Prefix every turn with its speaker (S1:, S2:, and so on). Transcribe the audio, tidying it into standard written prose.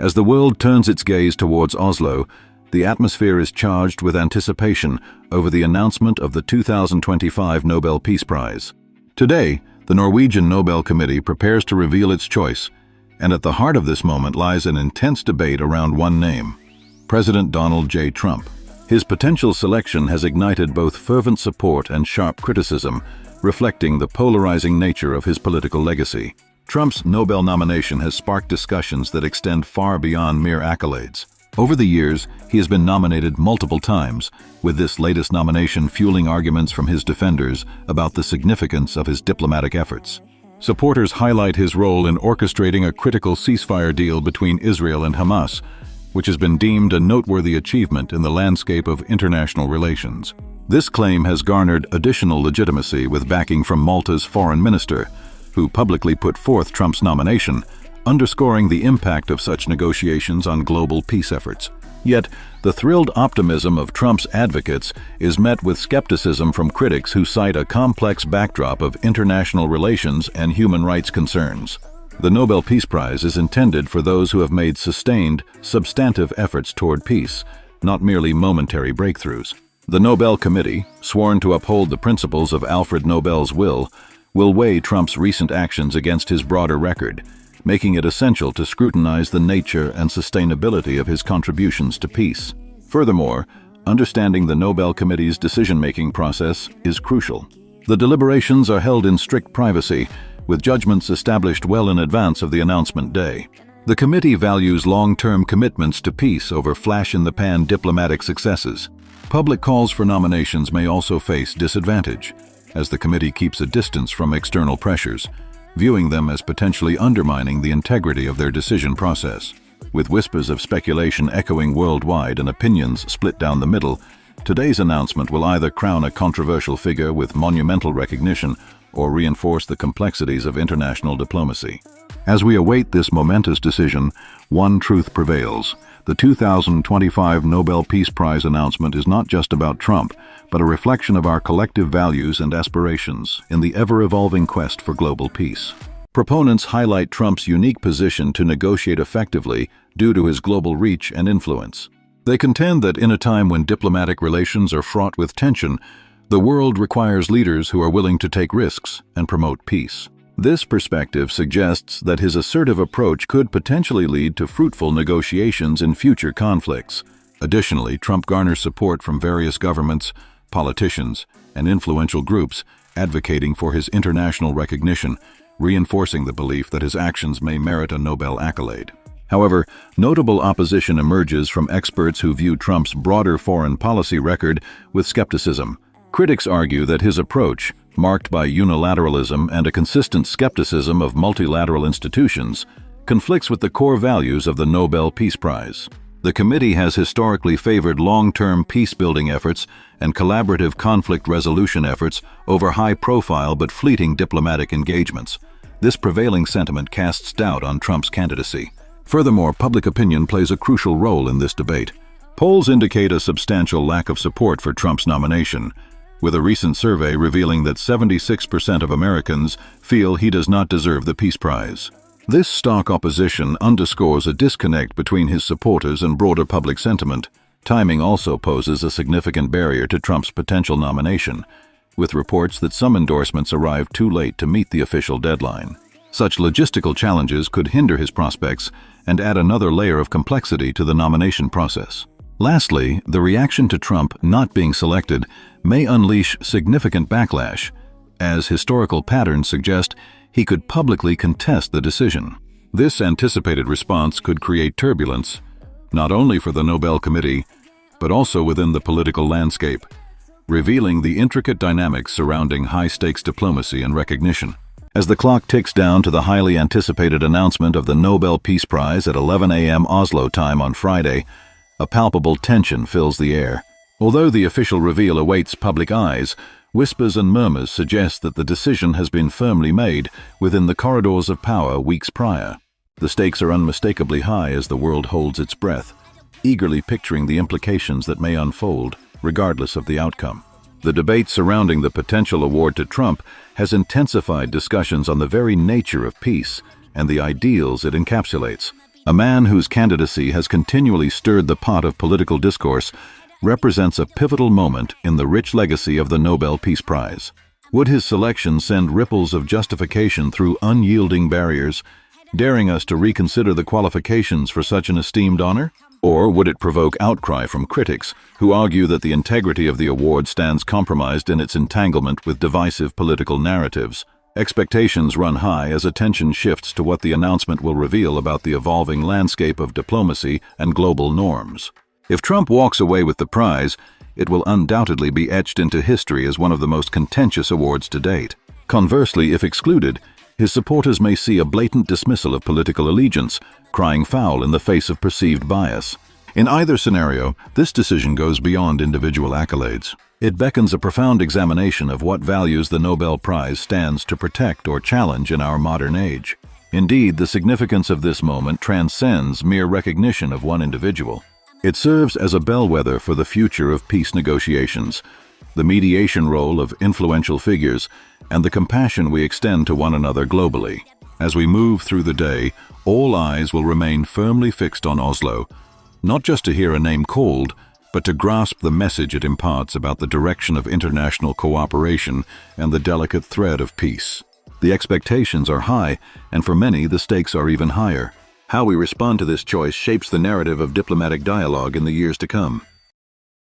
S1: As the world turns its gaze towards Oslo, the atmosphere is charged with anticipation over the announcement of the 2025 Nobel Peace Prize. Today, the Norwegian Nobel Committee prepares to reveal its choice, and at the heart of this moment lies an intense debate around one name: President Donald J. Trump. His potential selection has ignited both fervent support and sharp criticism, reflecting the polarizing nature of his political legacy. Trump's Nobel nomination has sparked discussions that extend far beyond mere accolades. Over the years, he has been nominated multiple times, with this latest nomination fueling arguments from his defenders about the significance of his diplomatic efforts. Supporters highlight his role in orchestrating a critical ceasefire deal between Israel and Hamas, which has been deemed a noteworthy achievement in the landscape of international relations. This claim has garnered additional legitimacy with backing from Malta's foreign minister, who publicly put forth Trump's nomination, underscoring the impact of such negotiations on global peace efforts. Yet, the thrilled optimism of Trump's advocates is met with skepticism from critics who cite a complex backdrop of international relations and human rights concerns. The Nobel Peace Prize is intended for those who have made sustained, substantive efforts toward peace, not merely momentary breakthroughs. The Nobel Committee, sworn to uphold the principles of Alfred Nobel's will weigh Trump's recent actions against his broader record, making it essential to scrutinize the nature and sustainability of his contributions to peace. Furthermore, understanding the Nobel Committee's decision-making process is crucial. The deliberations are held in strict privacy, with judgments established well in advance of the announcement day. The committee values long-term commitments to peace over flash-in-the-pan diplomatic successes. Public calls for nominations may also face disadvantage, as the committee keeps a distance from external pressures, viewing them as potentially undermining the integrity of their decision process. With whispers of speculation echoing worldwide and opinions split down the middle, today's announcement will either crown a controversial figure with monumental recognition or reinforce the complexities of international diplomacy. As we await this momentous decision, one truth prevails. The 2025 Nobel Peace Prize announcement is not just about Trump, but a reflection of our collective values and aspirations in the ever-evolving quest for global peace. Proponents highlight Trump's unique position to negotiate effectively due to his global reach and influence. They contend that in a time when diplomatic relations are fraught with tension, the world requires leaders who are willing to take risks and promote peace. This perspective suggests that his assertive approach could potentially lead to fruitful negotiations in future conflicts. Additionally, Trump garners support from various governments, politicians, and influential groups advocating for his international recognition, reinforcing the belief that his actions may merit a Nobel accolade. However, notable opposition emerges from experts who view Trump's broader foreign policy record with skepticism. Critics argue that his approach, marked by unilateralism and a consistent skepticism of multilateral institutions, conflicts with the core values of the Nobel Peace Prize. The committee has historically favored long-term peace-building efforts and collaborative conflict resolution efforts over high-profile but fleeting diplomatic engagements. This prevailing sentiment casts doubt on Trump's candidacy. Furthermore, public opinion plays a crucial role in this debate. Polls indicate a substantial lack of support for Trump's nomination, with a recent survey revealing that 76% of Americans feel he does not deserve the Peace Prize. This stark opposition underscores a disconnect between his supporters and broader public sentiment. Timing also poses a significant barrier to Trump's potential nomination, with reports that some endorsements arrived too late to meet the official deadline. Such logistical challenges could hinder his prospects and add another layer of complexity to the nomination process. Lastly, the reaction to Trump not being selected may unleash significant backlash, as historical patterns suggest he could publicly contest the decision. This anticipated response could create turbulence, not only for the Nobel Committee, but also within the political landscape, revealing the intricate dynamics surrounding high-stakes diplomacy and recognition. As the clock ticks down to the highly anticipated announcement of the Nobel Peace Prize at 11 a.m. Oslo time on Friday, a palpable tension fills the air. Although the official reveal awaits public eyes, whispers and murmurs suggest that the decision has been firmly made within the corridors of power weeks prior. The stakes are unmistakably high as the world holds its breath, eagerly picturing the implications that may unfold, regardless of the outcome. The debate surrounding the potential award to Trump has intensified discussions on the very nature of peace and the ideals it encapsulates. A man whose candidacy has continually stirred the pot of political discourse represents a pivotal moment in the rich legacy of the Nobel Peace Prize. Would his selection send ripples of justification through unyielding barriers, daring us to reconsider the qualifications for such an esteemed honor? Or would it provoke outcry from critics who argue that the integrity of the award stands compromised in its entanglement with divisive political narratives? Expectations run high as attention shifts to what the announcement will reveal about the evolving landscape of diplomacy and global norms. If Trump walks away with the prize, it will undoubtedly be etched into history as one of the most contentious awards to date. Conversely, if excluded, his supporters may see a blatant dismissal of political allegiance, crying foul in the face of perceived bias. In either scenario, this decision goes beyond individual accolades. It beckons a profound examination of what values the Nobel Prize stands to protect or challenge in our modern age. Indeed, the significance of this moment transcends mere recognition of one individual. It serves as a bellwether for the future of peace negotiations, the mediation role of influential figures, and the compassion we extend to one another globally. As we move through the day, all eyes will remain firmly fixed on Oslo, not just to hear a name called, but to grasp the message it imparts about the direction of international cooperation and the delicate thread of peace. The expectations are high, and for many, the stakes are even higher. How we respond to this choice shapes the narrative of diplomatic dialogue in the years to come.